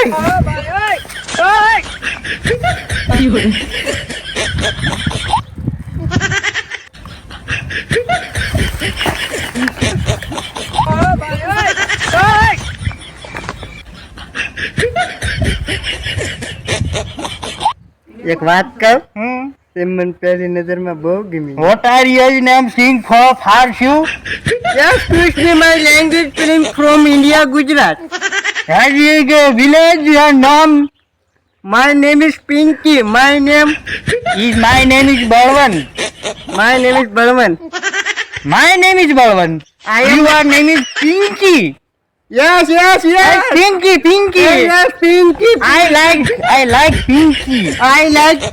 એક વાત કહું, તે મને પહેલી નજરમાં બહુ ગમી. What are your name? Sing for you. Yes, speak me my language film from India, Gujarat. Has your village your name? My name is Pinky. My name Is my name is Balwan. is Balwan. My name is Balwan. Your name is Pinky. Yes. Pinky. Yes, Pinky. I like Pinky. I like